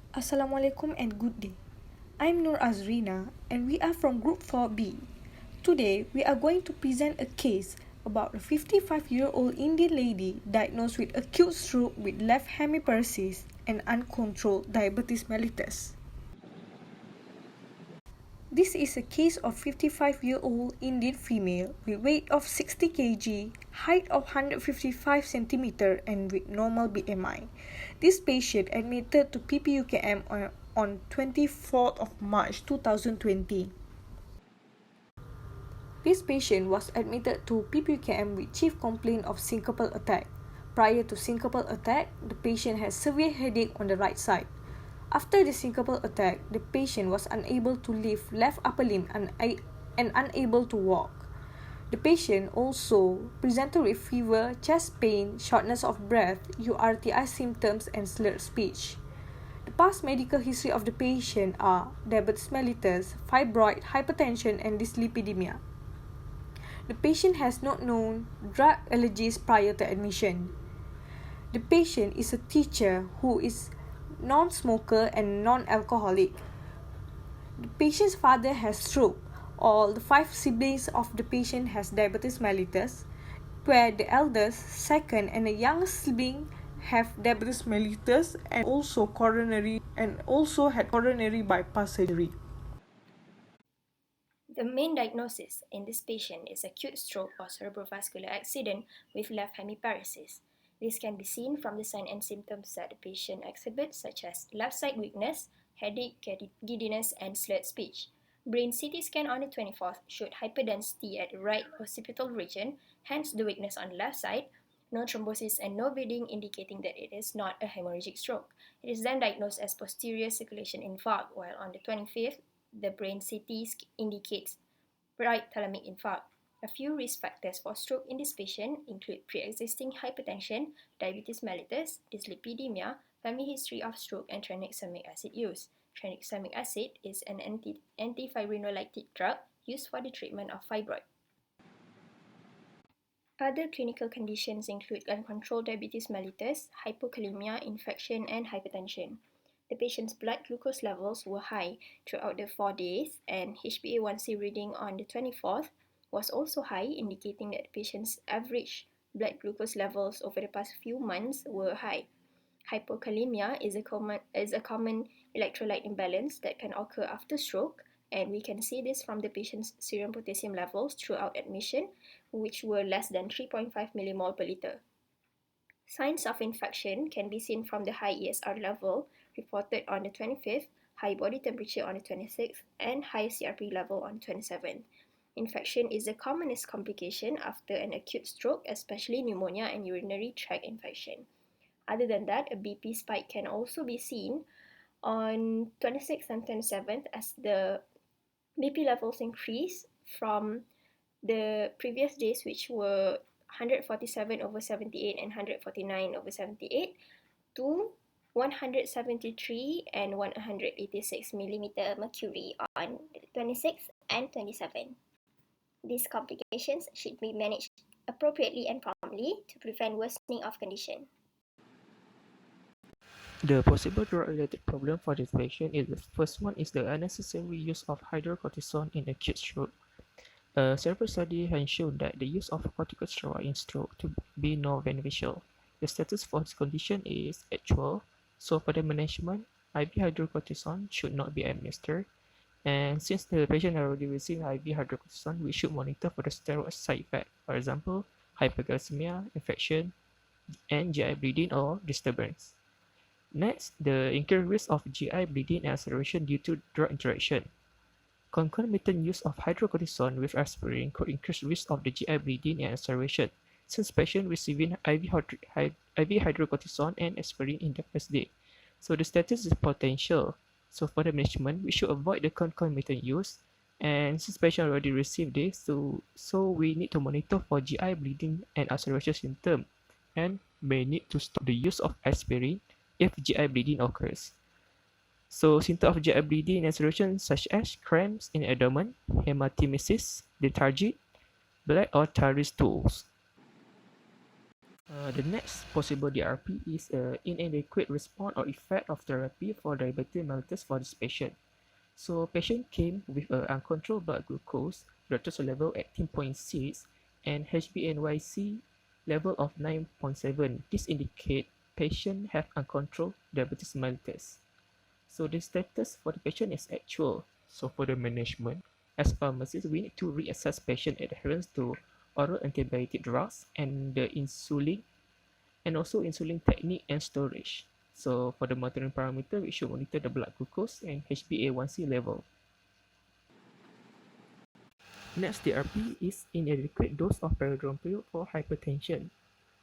Assalamualaikum and good day. I'm Nur Azrina and we are from Group 4B. Today we are going to present a case about a 55-year-old Indian lady diagnosed with acute stroke with left hemiparesis and uncontrolled diabetes mellitus. This is a case of 55-year-old Indian female with weight of 60 kg, height of 155 cm and with normal BMI. This patient admitted to PPUKM on 24th of March 2020. This patient was admitted to PPUKM with chief complaint of syncopal attack. Prior to syncopal attack, the patient had severe headache on the right side. After the syncopal attack, the patient was unable to lift left upper limb and unable to walk. The patient also presented with fever, chest pain, shortness of breath, URTI symptoms, and slurred speech. The past medical history of the patient are diabetes mellitus, fibroid, hypertension, and dyslipidemia. The patient has not known drug allergies prior to admission. The patient is a teacher who is non-smoker and non-alcoholic. The patient's father has stroke. All the 5 siblings of the patient has diabetes mellitus, where the eldest, second, and the youngest sibling have diabetes mellitus and also had coronary bypass surgery. The main diagnosis in this patient is acute stroke or cerebrovascular accident with left hemiparesis. This can be seen from the signs and symptoms that the patient exhibits, such as left side weakness, headache, giddiness, and slurred speech. Brain CT scan on the 24th showed hyperdensity at the right occipital region, hence the weakness on the left side, no thrombosis and no bleeding, indicating that it is not a hemorrhagic stroke. It is then diagnosed as posterior circulation infarct, while on the 25th, the brain CT indicates right thalamic infarct. A few risk factors for stroke in this patient include pre-existing hypertension, diabetes mellitus, dyslipidemia, family history of stroke, and tranexamic acid use. Tranexamic acid is an antifibrinolytic drug used for the treatment of fibroid. Other clinical conditions include uncontrolled diabetes mellitus, hypokalemia, infection, and hypertension. The patient's blood glucose levels were high throughout the 4 days, and HbA1c reading on the 24th was also high, indicating that the patient's average blood glucose levels over the past few months were high. Hypokalemia is a common electrolyte imbalance that can occur after stroke, and we can see this from the patient's serum potassium levels throughout admission, which were less than 3.5 millimole per liter. Signs of infection can be seen from the high ESR level reported on the 25th, high body temperature on the 26th, and high CRP level on the 27th. Infection is the commonest complication after an acute stroke, especially pneumonia and urinary tract infection. Other than that, a BP spike can also be seen on 26th and 27th as the BP levels increase from the previous days, which were 147/78 and 149/78, to 173 and 186 millimeter mercury on 26 and 27. These complications should be managed appropriately and promptly to prevent worsening of condition. The possible drug-related problem for this patient is the first one is the unnecessary use of hydrocortisone in acute stroke. Several studies have shown that the use of corticosteroid in stroke to be non-beneficial. The status for this condition is actual, so for the management, IV hydrocortisone should not be administered. And since the patient already received IV hydrocortisone, we should monitor for the steroid side effect, for example, hyperglycemia, infection, and GI bleeding or disturbance. Next, the increased risk of GI bleeding and ulceration due to drug interaction. Concomitant use of hydrocortisone with aspirin could increase risk of the GI bleeding and ulceration, since patients receiving IV hydrocortisone and aspirin in the first day. So the status is potential. So for the management, we should avoid the concomitant use. And since patient already received this, so we need to monitor for GI bleeding and ulceration symptom, and may need to stop the use of aspirin if GI bleeding occurs. So symptoms of GI bleeding and ulceration such as cramps in the abdomen, hematemesis, lethargy, black or tarry stools. The next possible DRP is inadequate response or effect of therapy for diabetes mellitus for this patient. So patient came with uncontrolled blood glucose, reduced level at 10.6 and HbA1c level of 9.7. This indicate patient have uncontrolled diabetes mellitus. So the status for the patient is actual. So for the management, as pharmacists, we need to reassess patient adherence to oral antibiotic drugs and the insulin and also insulin technique and storage. So for the monitoring parameter, we should monitor the blood glucose and HbA1c level. Next DRP is inadequate dose of peridrompril for hypertension.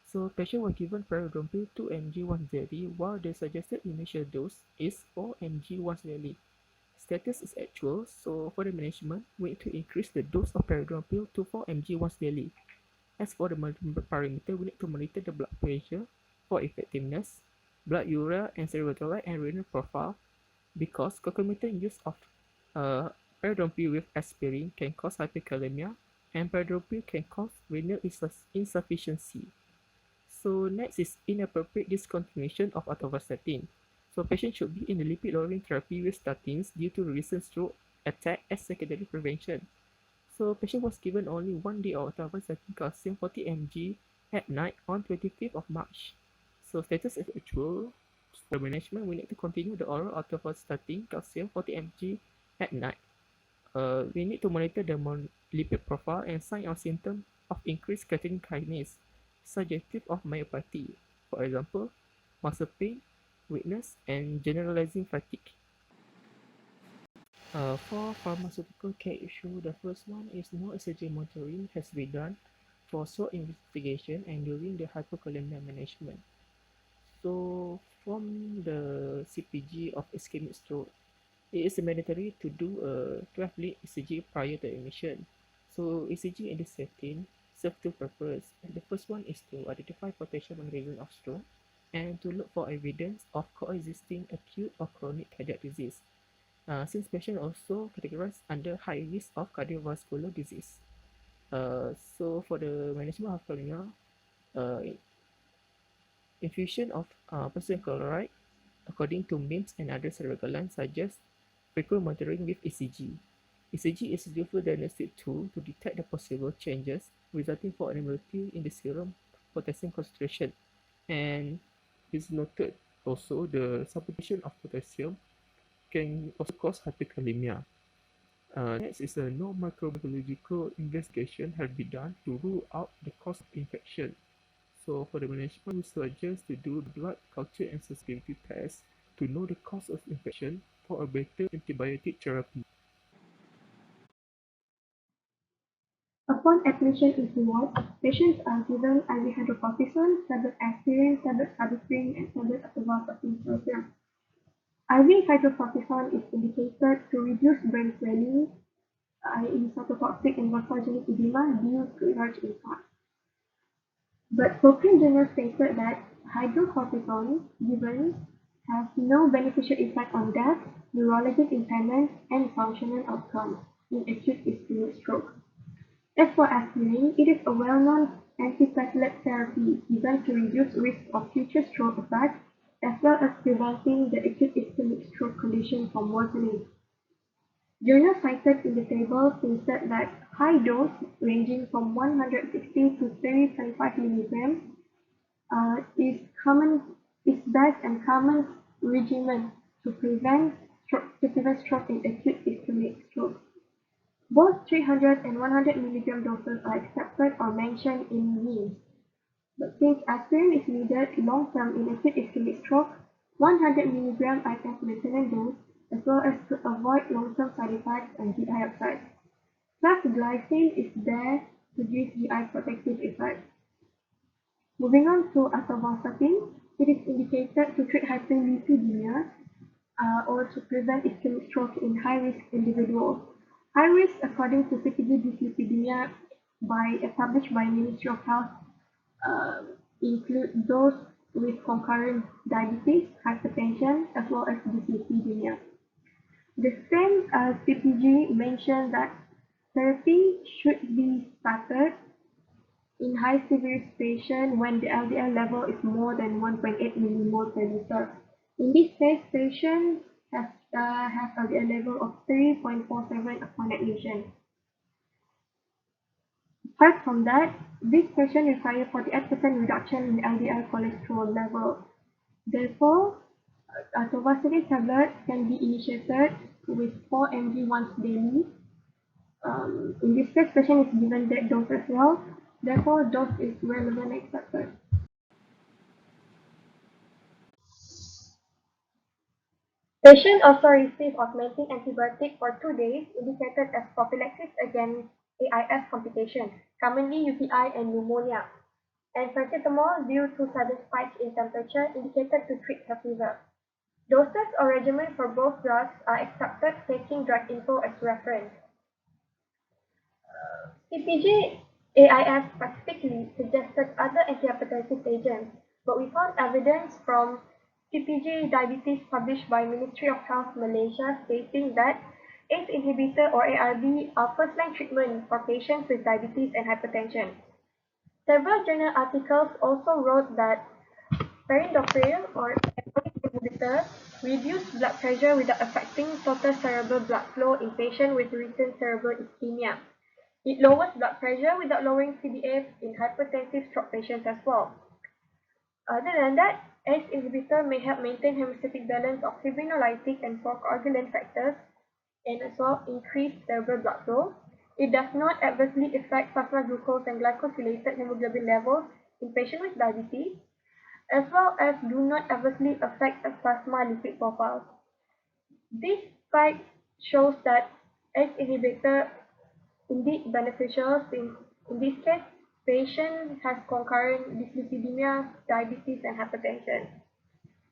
So patient was given peridrompril 2 mg once daily while the suggested initial dose is 4 mg once daily. Status is actual, so for the management, we need to increase the dose of peridrompril to 4 mg once daily. As for the parameter, we need to monitor the blood pressure for effectiveness, blood urea and cerebrolite and renal profile because concomitant use of peridrompril with aspirin can cause hyperkalemia and peridrompril can cause renal insufficiency. So next is inappropriate discontinuation of atorvastatin. So patient should be in the lipid-lowering therapy with statins due to recent stroke attack as secondary prevention. So patient was given only 1 day of atorvastatin calcium 40 mg at night on 25th of March. So status is actual. For management, we need to continue the oral atorvastatin calcium 40 mg at night. We need to monitor the lipid profile and sign or symptom of increased creatine kinase, suggestive of myopathy. For example, muscle pain, weakness, and generalizing fatigue. For pharmaceutical care issue, the first one is no ECG monitoring has been done for SWOT investigation and during the hypokalemia management. So from the CPG of ischemic stroke, it is mandatory to do a 12-lead ECG prior to admission. So ECG in this setting serve two purposes. And the first one is to identify potential mechanism of stroke and to look for evidence of coexisting acute or chronic cardiac disease. Since patient also categorized under high risk of cardiovascular disease. So for the management of cardiac, uh, infusion of potassium chloride according to MIMS and other surrogate guidelines suggest frequent monitoring with ECG. ECG is a useful diagnostic tool to detect the possible changes resulting from abnormality in the serum potassium concentration. And it's noted also the substitution of potassium can also cause hyperkalemia. Next is a no microbiological investigation has been done to rule out the cause of infection. So for the management, we suggest to do blood culture and sensitivity tests to know the cause of infection for a better antibiotic therapy. Upon admission into ward, patients are given IV hydrocortisone, tablet aspirin, tablet carbapenem, and tablet atorvastatin sodium. IV hydrocortisone is indicated to reduce brain swelling, i.e. cytotoxic and morphogenic edema due to large infarct. But Cochrane Journal stated that hydrocortisone given has no beneficial effect on death, neurologic impairment, and functional outcomes in acute ischemic stroke. As for aspirin, it is a well-known antiplatelet therapy given to reduce risk of future stroke attacks as well as preventing the acute ischemic stroke condition from worsening. Journals cited in the table stated that high dose ranging from 160 to 325 milligrams is best and common regimen to prevent stroke in acute ischemic stroke. Both 300 and 100 milligram doses are accepted or mentioned in NIMS, but since aspirin is needed long-term in acute ischemic stroke, 100 milligram acts as maintenance dose as well as to avoid long-term side effects and GI upside. Plus, glycine is there to give GI protective effect. Moving on to atorvastatin, it is indicated to treat hyperlipidemia or to prevent ischemic stroke in high-risk individuals. High risk, according to CPG dyslipidemia published by Ministry of Health, uh, include those with concurrent diabetes, hypertension, as well as dyslipidemia. The same CPG mentioned that therapy should be started in high-severity patients when the LDL level is more than 1.8 millimole per liter. In this case, patients have LDL level of 3.47 upon admission. Apart from that, this patient require 48% reduction in LDL cholesterol level. Therefore, atorvastatin tablet can be initiated with 4 mg once daily. In this case, patient is given that dose as well. Therefore, dose is relevant and accepted. Patient also receive augmenting antibiotic for 2 days, indicated as prophylaxis against AIS complications, commonly UTI and pneumonia, and paracetamol due to sudden spike in temperature, indicated to treat her fever. Doses or regimen for both drugs are accepted, taking drug info as reference. CPG AIS specifically suggested other antihypertensive agents, but we found evidence from CPG diabetes published by Ministry of Health Malaysia stating that ACE inhibitor or ARB are first-line treatment for patients with diabetes and hypertension. Several journal articles also wrote that perindopril or ARB inhibitor reduce blood pressure without affecting total cerebral blood flow in patients with recent cerebral ischemia. It lowers blood pressure without lowering CBA in hypertensive stroke patients as well. Other than that, ACE inhibitor may help maintain hemostatic balance of fibrinolytic and procoagulant factors and as well increase cerebral blood flow. It does not adversely affect plasma glucose and glycosylated hemoglobin levels in patients with diabetes, as well as do not adversely affect the plasma lipid profiles. This fact shows that ACE inhibitor indeed beneficial since in this case, patient has concurrent dyslipidemia, diabetes, and hypertension.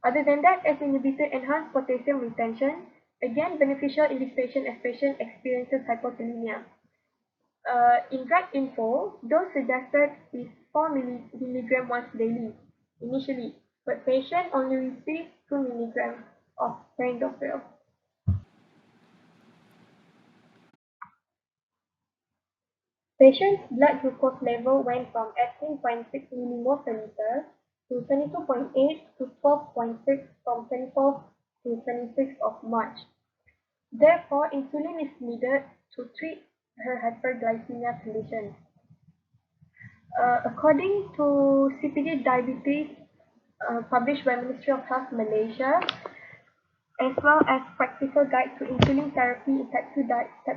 Other than that, as inhibitor enhance potassium retention, again beneficial in this patient as patient experiences hypokalemia. In drug info, dose suggested is 4 milligram once daily initially, but patient only receives 2 milligrams of perindopril. Patient's blood glucose level went from 18.6 millimole per liter to 22.8 to 12.6 from 24th to 26th of March. Therefore, insulin is needed to treat her hyperglycemia condition. According to CPD Diabetes, published by Ministry of Health Malaysia, as well as Practical Guide to Insulin Therapy in type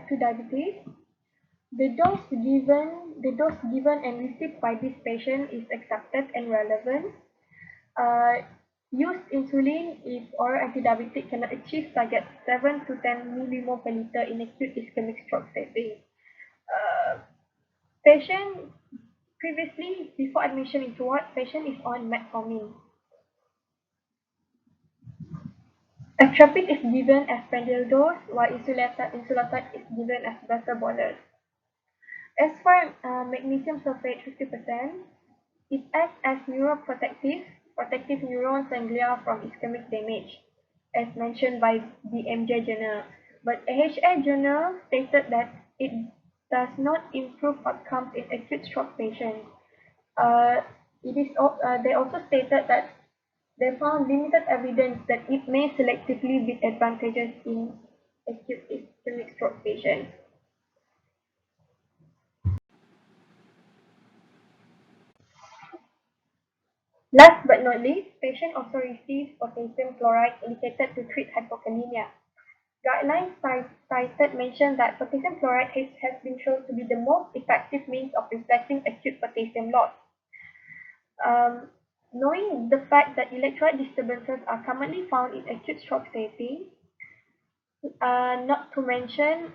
2 diabetes, the dose given and received by this patient is accepted and relevant. Use insulin if oral antidiabetic cannot achieve target 7 to 10 millimole per liter in acute ischemic stroke setting. Uh, patient previously, before admission into ward, patient is on metformin. Atropine is given as prandial dose, while insulatide is given as beta bolus. As for magnesium sulfate 50%, it acts as neuroprotective, protective neuron ganglia from ischemic damage, as mentioned by the MJ journal. But AHA journal stated that it does not improve outcomes in acute stroke patients. Uh, they also stated that they found limited evidence that it may selectively be advantageous in acute ischemic stroke patients. Last but not least, patient also receives potassium chloride indicated to treat hypokalemia. Guidelines cited mention that potassium chloride has been shown to be the most effective means of reflecting acute potassium loss. Um, Knowing the fact that electrolyte disturbances are commonly found in acute stroke setting, not to mention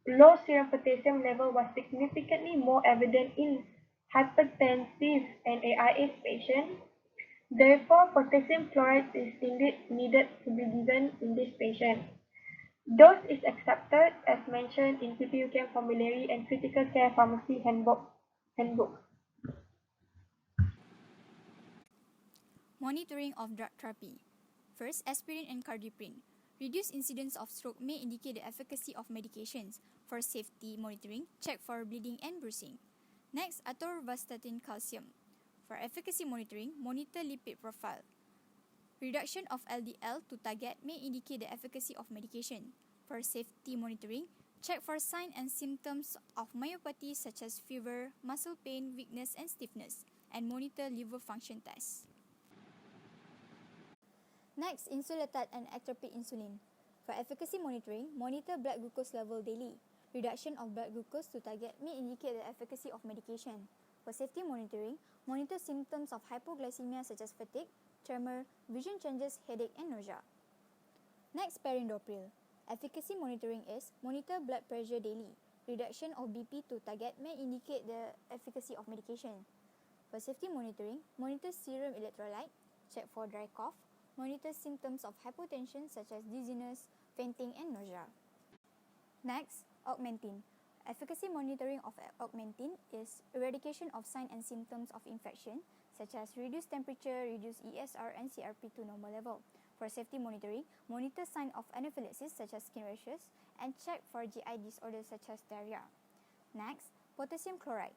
low serum potassium level was significantly more evident in hypertensive and AIS patients. Therefore, potassium chloride is indeed needed to be given in this patient. Dose is accepted as mentioned in PPUCAM formulary and critical care pharmacy handbook. Monitoring of drug therapy. First, aspirin and cardioprin. Reduced incidence of stroke may indicate the efficacy of medications. For safety monitoring, check for bleeding and bruising. Next, atorvastatin calcium. For efficacy monitoring, monitor lipid profile. Reduction of LDL to target may indicate the efficacy of medication. For safety monitoring, check for signs and symptoms of myopathy such as fever, muscle pain, weakness, and stiffness, and monitor liver function tests. Next, insulatard and ectropic insulin. For efficacy monitoring, monitor blood glucose level daily. Reduction of blood glucose to target may indicate the efficacy of medication. For safety monitoring, monitor symptoms of hypoglycemia such as fatigue, tremor, vision changes, headache, and nausea. Next, perindopril. Efficacy monitoring is monitor blood pressure daily. Reduction of BP to target may indicate the efficacy of medication. For safety monitoring, monitor serum electrolyte, check for dry cough, monitor symptoms of hypotension such as dizziness, fainting, and nausea. Next, augmentin. Efficacy monitoring of augmentin is eradication of signs and symptoms of infection such as reduced temperature, reduced ESR, and CRP to normal level. For safety monitoring, monitor signs of anaphylaxis such as skin rashes and check for GI disorders such as diarrhea. Next, potassium chloride.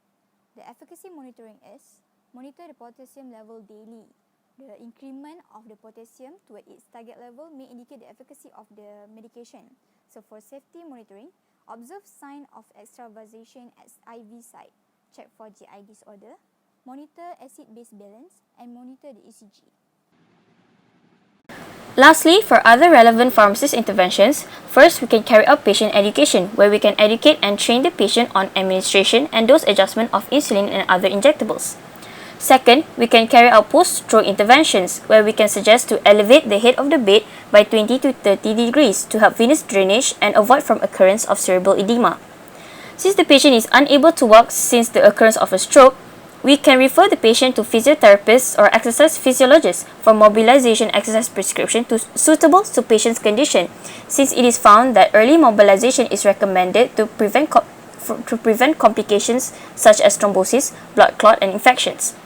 The efficacy monitoring is monitor the potassium level daily. The increment of the potassium toward its target level may indicate the efficacy of the medication. So for safety monitoring, observe sign of extravasation at IV site, check for GI disorder, monitor acid-base balance, and monitor the ECG. Lastly, for other relevant pharmacist interventions, first we can carry out patient education, where we can educate and train the patient on administration and dose adjustment of insulin and other injectables. Second, we can carry out post-stroke interventions, where we can suggest to elevate the head of the bed by 20 to 30 degrees to help venous drainage and avoid from occurrence of cerebral edema. Since the patient is unable to walk since the occurrence of a stroke, we can refer the patient to physiotherapists or exercise physiologists for mobilization exercise prescription suitable to patient's condition, since it is found that early mobilization is recommended to prevent complications such as thrombosis, blood clot, and infections.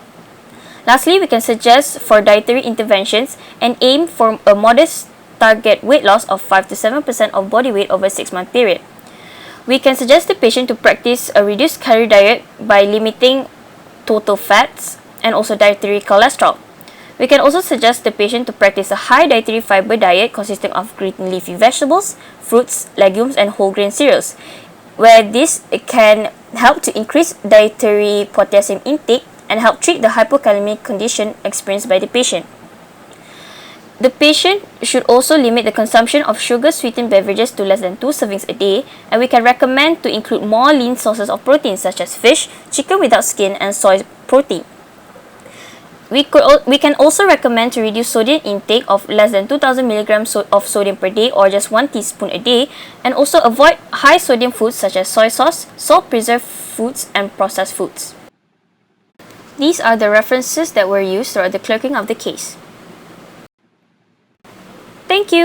Lastly, we can suggest for dietary interventions and aim for a modest target weight loss of 5 to 7% of body weight over a 6-month period. We can suggest the patient to practice a reduced calorie diet by limiting total fats and also dietary cholesterol. We can also suggest the patient to practice a high dietary fiber diet consisting of green leafy vegetables, fruits, legumes, and whole grain cereals, where this can help to increase dietary potassium intake and help treat the hypokalemic condition experienced by the patient. The patient should also limit the consumption of sugar-sweetened beverages to less than 2 servings a day, and we can recommend to include more lean sources of protein such as fish, chicken without skin, and soy protein. We can also recommend to reduce sodium intake of less than 2,000 milligrams of sodium per day or just 1 teaspoon a day, and also avoid high sodium foods such as soy sauce, salt-preserved foods, and processed foods. These are the references that were used throughout the clerking of the case. Thank you.